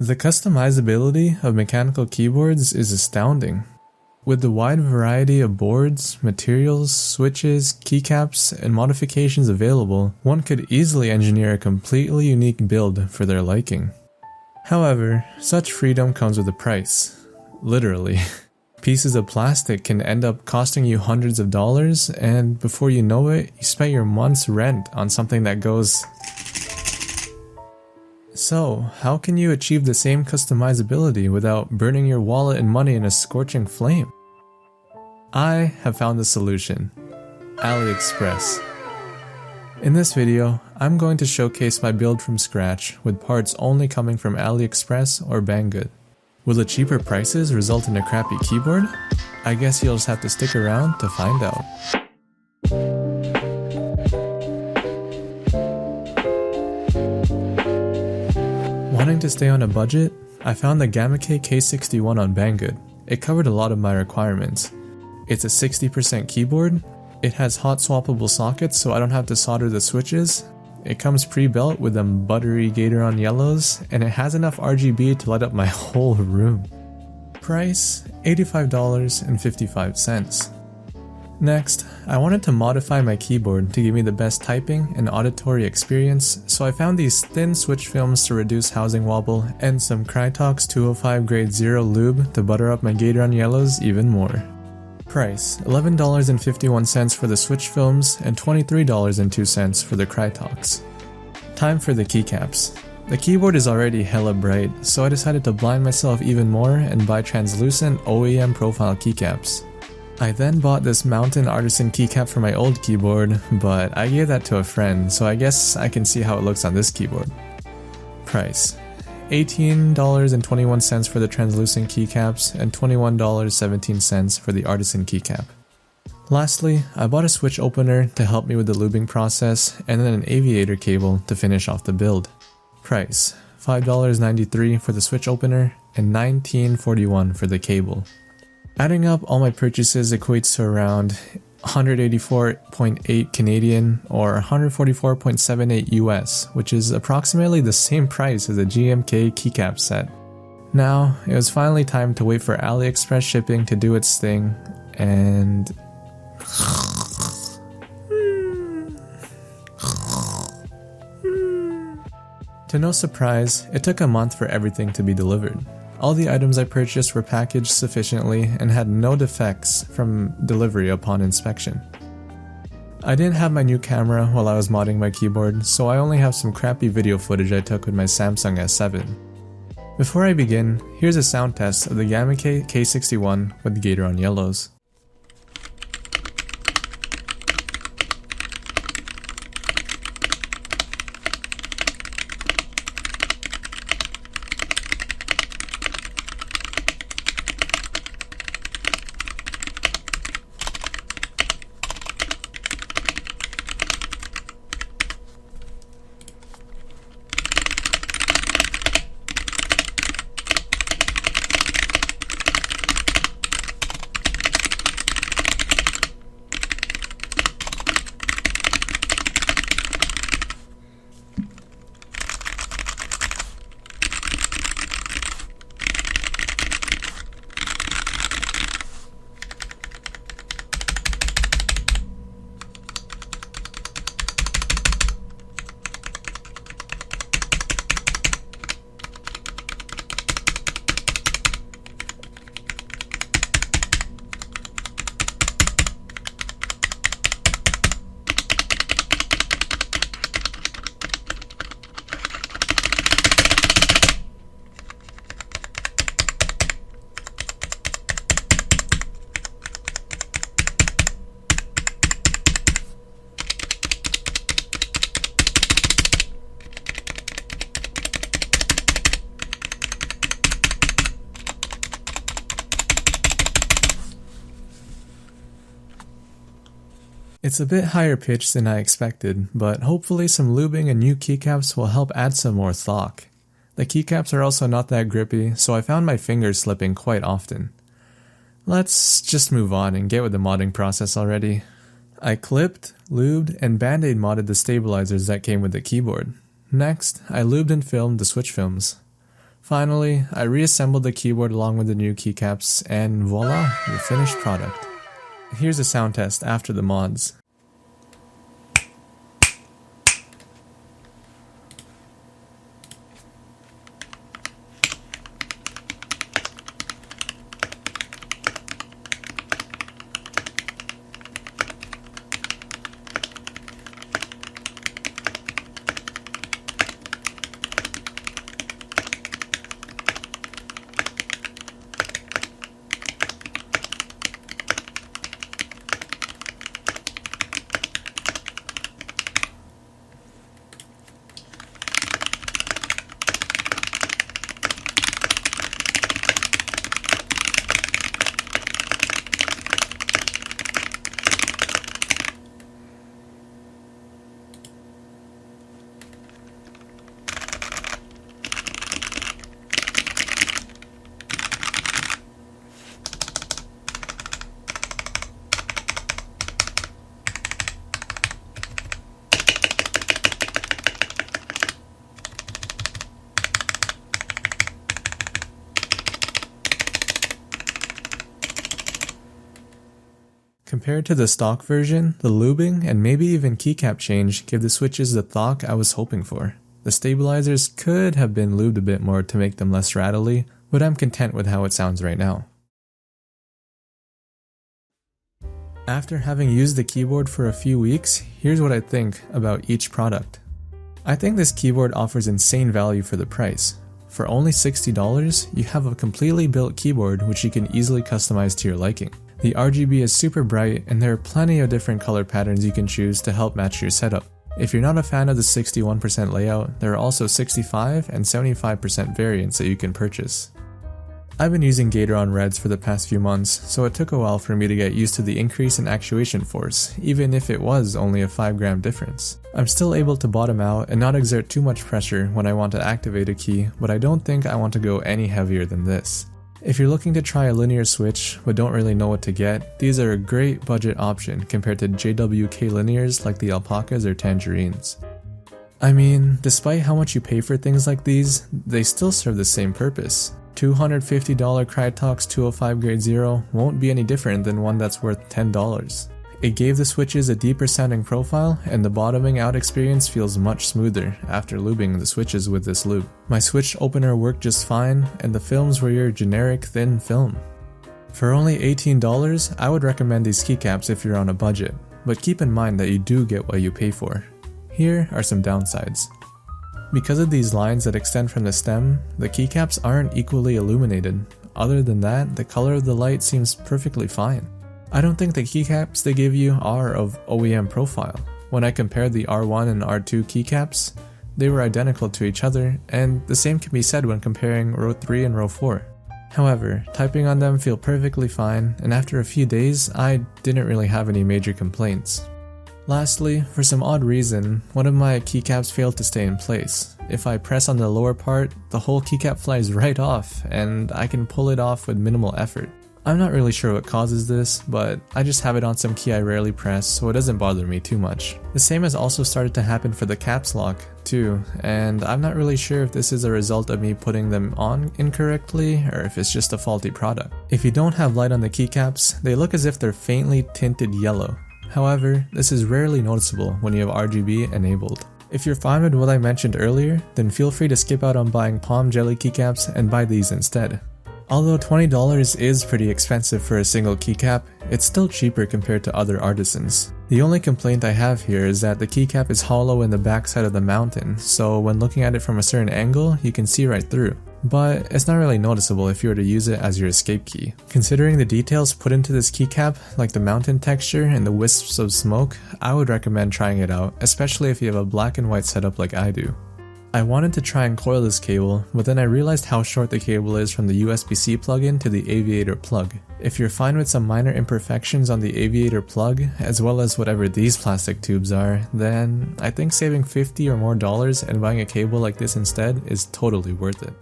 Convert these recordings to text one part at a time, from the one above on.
The customizability of mechanical keyboards is astounding. With the wide variety of boards, materials, switches, keycaps, and modifications available, one could easily engineer a completely unique build for their liking. However, such freedom comes with a price. Literally. Pieces of plastic can end up costing you hundreds of dollars, and before you know it, you spent your month's rent on something that goes... So, how can you achieve the same customizability without burning your wallet and money in a scorching flame? I have found the solution. AliExpress. In this video, I'm going to showcase my build from scratch with parts only coming from AliExpress or Banggood. Will the cheaper prices result in a crappy keyboard? I guess you'll just have to stick around to find out. Wanting to stay on a budget, I found the Gamakay K61 on Banggood. It covered a lot of my requirements. It's a 60% keyboard, it has hot swappable sockets so I don't have to solder the switches, it comes pre-built with them buttery Gateron yellows, and it has enough RGB to light up my whole room. Price $85.55. Next, I wanted to modify my keyboard to give me the best typing and auditory experience, so I found these thin switch films to reduce housing wobble and some Krytox 205 grade 0 lube to butter up my Gateron yellows even more. Price $11.51 for the switch films and $23.02 for the Krytox. Time for the keycaps. The keyboard is already hella bright, so I decided to blind myself even more and buy translucent OEM profile keycaps. I then bought this Mountain Artisan keycap for my old keyboard, but I gave that to a friend, so I guess I can see how it looks on this keyboard. Price $18.21 for the translucent keycaps and $21.17 for the Artisan keycap. Lastly, I bought a switch opener to help me with the lubing process and then an aviator cable to finish off the build. Price $5.93 for the switch opener and $19.41 for the cable. Adding up all my purchases equates to around 184.8 Canadian or 144.78 US, which is approximately the same price as a GMK keycap set. Now, it was finally time to wait for AliExpress shipping to do its thing, and... To no surprise, it took a month for everything to be delivered. All the items I purchased were packaged sufficiently and had no defects from delivery upon inspection. I didn't have my new camera while I was modding my keyboard, so I only have some crappy video footage I took with my Samsung S7. Before I begin, here's a sound test of the Gamakay K61 with Gateron yellows. It's a bit higher pitched than I expected, but hopefully some lubing and new keycaps will help add some more thok. The keycaps are also not that grippy, so I found my fingers slipping quite often. Let's just move on and get with the modding process already. I clipped, lubed, and band-aid modded the stabilizers that came with the keyboard. Next, I lubed and filmed the switch films. Finally, I reassembled the keyboard along with the new keycaps, and voila, the finished product. Here's a sound test after the mods. Compared to the stock version, the lubing and maybe even keycap change give the switches the thok I was hoping for. The stabilizers could have been lubed a bit more to make them less rattly, but I'm content with how it sounds right now. After having used the keyboard for a few weeks, here's what I think about each product. I think this keyboard offers insane value for the price. For only $60, you have a completely built keyboard which you can easily customize to your liking. The RGB is super bright and there are plenty of different color patterns you can choose to help match your setup. If you're not a fan of the 61% layout, there are also 65 and 75% variants that you can purchase. I've been using Gateron reds for the past few months, so it took a while for me to get used to the increase in actuation force, even if it was only a 5 gram difference. I'm still able to bottom out and not exert too much pressure when I want to activate a key, but I don't think I want to go any heavier than this. If you're looking to try a linear switch but don't really know what to get, these are a great budget option compared to JWK linears like the alpacas or tangerines. I mean, despite how much you pay for things like these, they still serve the same purpose. $250 Crytox 205 grade 0 won't be any different than one that's worth $10. It gave the switches a deeper sounding profile, and the bottoming out experience feels much smoother after lubing the switches with this lube. My switch opener worked just fine, and the films were your generic thin film. For only $18, I would recommend these keycaps if you're on a budget, but keep in mind that you do get what you pay for. Here are some downsides. Because of these lines that extend from the stem, the keycaps aren't equally illuminated. Other than that, the color of the light seems perfectly fine. I don't think the keycaps they give you are of OEM profile. When I compared the R1 and R2 keycaps, they were identical to each other, and the same can be said when comparing row 3 and row 4. However, typing on them feel perfectly fine, and after a few days, I didn't really have any major complaints. Lastly, for some odd reason, one of my keycaps failed to stay in place. If I press on the lower part, the whole keycap flies right off, and I can pull it off with minimal effort. I'm not really sure what causes this, but I just have it on some key I rarely press, so it doesn't bother me too much. The same has also started to happen for the caps lock, too, and I'm not really sure if this is a result of me putting them on incorrectly, or if it's just a faulty product. If you don't have light on the keycaps, they look as if they're faintly tinted yellow. However, this is rarely noticeable when you have RGB enabled. If you're fine with what I mentioned earlier, then feel free to skip out on buying palm jelly keycaps and buy these instead. Although $20 is pretty expensive for a single keycap, it's still cheaper compared to other artisans. The only complaint I have here is that the keycap is hollow in the backside of the mountain, so when looking at it from a certain angle, you can see right through. But it's not really noticeable if you were to use it as your escape key. Considering the details put into this keycap, like the mountain texture and the wisps of smoke, I would recommend trying it out, especially if you have a black and white setup like I do. I wanted to try and coil this cable, but then I realized how short the cable is from the USB-C plug-in to the aviator plug. If you're fine with some minor imperfections on the aviator plug, as well as whatever these plastic tubes are, then I think saving $50 or more and buying a cable like this instead is totally worth it.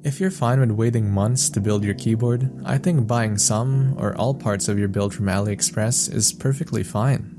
If you're fine with waiting months to build your keyboard, I think buying some or all parts of your build from AliExpress is perfectly fine.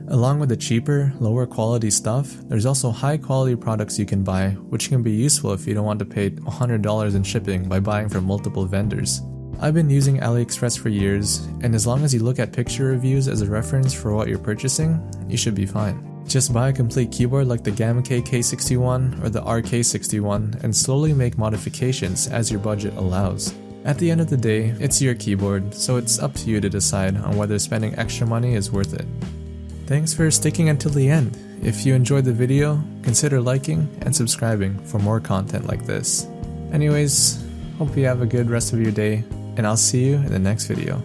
Along with the cheaper, lower quality stuff, there's also high quality products you can buy, which can be useful if you don't want to pay $100 in shipping by buying from multiple vendors. I've been using AliExpress for years, and as long as you look at picture reviews as a reference for what you're purchasing, you should be fine. Just buy a complete keyboard like the Gamakay K61 or the RK61 and slowly make modifications as your budget allows. At the end of the day, it's your keyboard, so it's up to you to decide on whether spending extra money is worth it. Thanks for sticking until the end. If you enjoyed the video, consider liking and subscribing for more content like this. Anyways, hope you have a good rest of your day, and I'll see you in the next video.